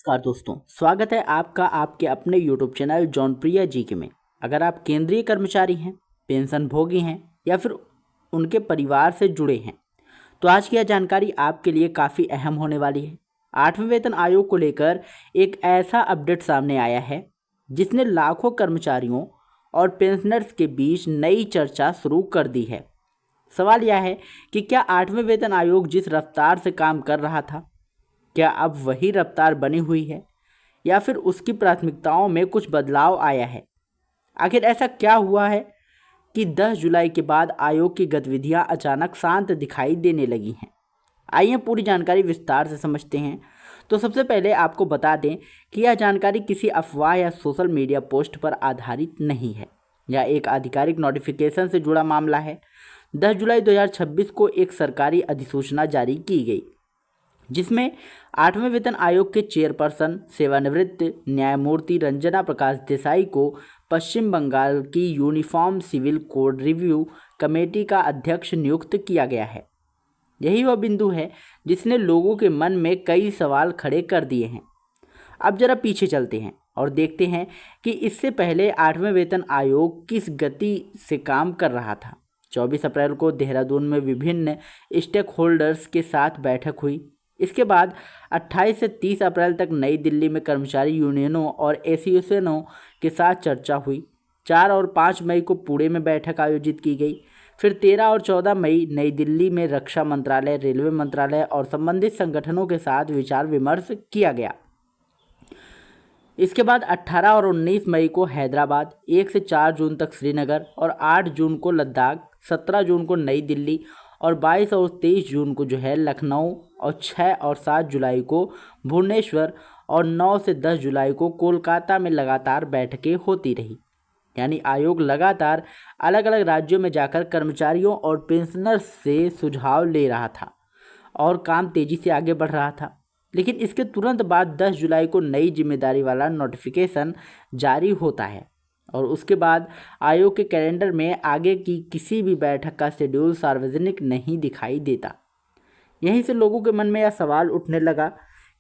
नमस्कार दोस्तों, स्वागत है आपका आपके अपने YouTube चैनल जॉनप्रिया जीके में। अगर आप केंद्रीय कर्मचारी हैं, पेंशनभोगी हैं या फिर उनके परिवार से जुड़े हैं तो आज की यह जानकारी आपके लिए काफ़ी अहम होने वाली है। 8वें वेतन आयोग को लेकर एक ऐसा अपडेट सामने आया है जिसने लाखों कर्मचारियों और पेंशनर्स के बीच नई चर्चा शुरू कर दी है। सवाल यह है कि क्या 8वें वेतन आयोग जिस रफ्तार से काम कर रहा था, क्या अब वही रफ्तार बनी हुई है या फिर उसकी प्राथमिकताओं में कुछ बदलाव आया है? आखिर ऐसा क्या हुआ है कि 10 जुलाई के बाद आयोग की गतिविधियां अचानक शांत दिखाई देने लगी हैं? आइए पूरी जानकारी विस्तार से समझते हैं। तो सबसे पहले आपको बता दें कि यह जानकारी किसी अफवाह या सोशल मीडिया पोस्ट पर आधारित नहीं है। यह एक आधिकारिक नोटिफिकेशन से जुड़ा मामला है। 10 जुलाई 2026 को एक सरकारी अधिसूचना जारी की गई जिसमें 8वें वेतन आयोग के चेयरपर्सन सेवानिवृत्त न्यायमूर्ति रंजना प्रकाश देसाई को पश्चिम बंगाल की uniform civil code review committee का अध्यक्ष नियुक्त किया गया है। यही वह बिंदु है जिसने लोगों के मन में कई सवाल खड़े कर दिए हैं। अब जरा पीछे चलते हैं और देखते हैं कि इससे पहले 8वें वेतन आयोग किस गति से काम कर रहा था। 24 अप्रैल को देहरादून में विभिन्न स्टेक होल्डर्स के साथ बैठक हुई। इसके बाद 28 से 30 अप्रैल तक नई दिल्ली में कर्मचारी यूनियनों और एसोसिएशनों के साथ चर्चा हुई। 4 और 5 मई को पुणे में बैठक आयोजित की गई। फिर 13 और 14 मई नई दिल्ली में रक्षा मंत्रालय, रेलवे मंत्रालय और संबंधित संगठनों के साथ विचार विमर्श किया गया। इसके बाद 18 और 19 मई को हैदराबाद, 1 से 4 जून तक श्रीनगर और 8 जून को लद्दाख, 17 जून को नई दिल्ली और 22 और 23 जून को लखनऊ और 6 और 7 जुलाई को भुवनेश्वर और 9 से 10 जुलाई को कोलकाता में लगातार बैठकें होती रही। यानी आयोग लगातार अलग अलग राज्यों में जाकर कर्मचारियों और पेंशनर्स से सुझाव ले रहा था और काम तेजी से आगे बढ़ रहा था। लेकिन इसके तुरंत बाद 10 जुलाई को नई जिम्मेदारी वाला नोटिफिकेशन जारी होता है और उसके बाद आयोग के कैलेंडर में आगे की किसी भी बैठक का शेड्यूल सार्वजनिक नहीं दिखाई देता। यहीं से लोगों के मन में यह सवाल उठने लगा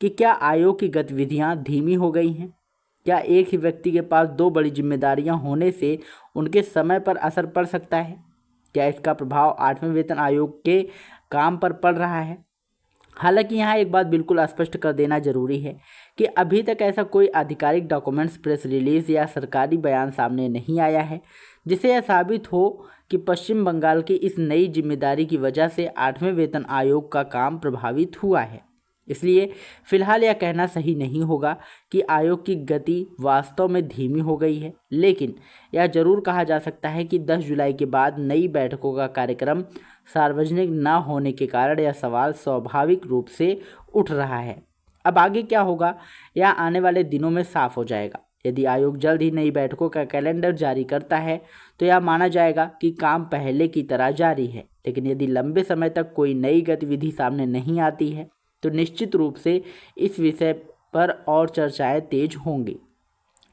कि क्या आयोग की गतिविधियां धीमी हो गई हैं? क्या एक ही व्यक्ति के पास 2 बड़ी जिम्मेदारियां होने से उनके समय पर असर पड़ सकता है? क्या इसका प्रभाव 8वें वेतन आयोग के काम पर पड़ रहा है? हालांकि यहाँ एक बात बिल्कुल स्पष्ट कर देना जरूरी है कि अभी तक ऐसा कोई आधिकारिक डॉक्यूमेंट्स, प्रेस रिलीज या सरकारी बयान सामने नहीं आया है जिससे यह साबित हो कि पश्चिम बंगाल की इस नई जिम्मेदारी की वजह से 8वें वेतन आयोग का काम प्रभावित हुआ है। इसलिए फिलहाल यह कहना सही नहीं होगा कि आयोग की गति वास्तव में धीमी हो गई है, लेकिन यह जरूर कहा जा सकता है कि 10 जुलाई के बाद नई बैठकों का कार्यक्रम सार्वजनिक न होने के कारण यह सवाल स्वाभाविक रूप से उठ रहा है। अब आगे क्या होगा यह आने वाले दिनों में साफ हो जाएगा। यदि आयोग जल्द ही नई बैठकों का कैलेंडर जारी करता है तो यह माना जाएगा कि काम पहले की तरह जारी है, लेकिन यदि लंबे समय तक कोई नई गतिविधि सामने नहीं आती है तो निश्चित रूप से इस विषय पर और चर्चाएं तेज होंगी।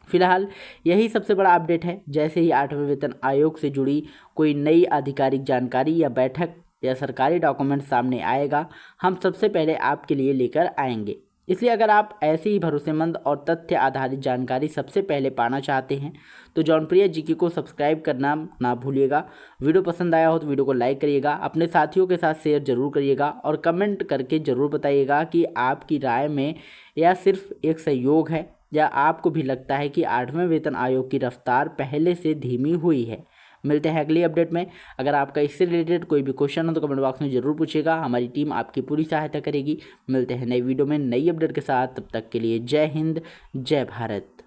फिलहाल यही सबसे बड़ा अपडेट है। जैसे ही 8वें वेतन आयोग से जुड़ी कोई नई आधिकारिक जानकारी या बैठक या सरकारी डॉक्यूमेंट सामने आएगा, हम सबसे पहले आपके लिए लेकर आएंगे। इसलिए अगर आप ऐसी ही भरोसेमंद और तथ्य आधारित जानकारी सबसे पहले पाना चाहते हैं तो जॉनप्रिया जीके को सब्सक्राइब करना ना भूलिएगा। वीडियो पसंद आया हो तो वीडियो को लाइक करिएगा, अपने साथियों के साथ शेयर जरूर करिएगा और कमेंट करके ज़रूर बताइएगा कि आपकी राय में यह सिर्फ एक सहयोग है या आपको भी लगता है कि 8वें वेतन आयोग की रफ्तार पहले से धीमी हुई है। मिलते हैं अगली अपडेट में। अगर आपका इससे रिलेटेड कोई भी क्वेश्चन हो तो कमेंट बॉक्स में जरूर पूछिएगा, हमारी टीम आपकी पूरी सहायता करेगी। मिलते हैं नई वीडियो में नई अपडेट के साथ, तब तक के लिए जय हिंद, जय भारत।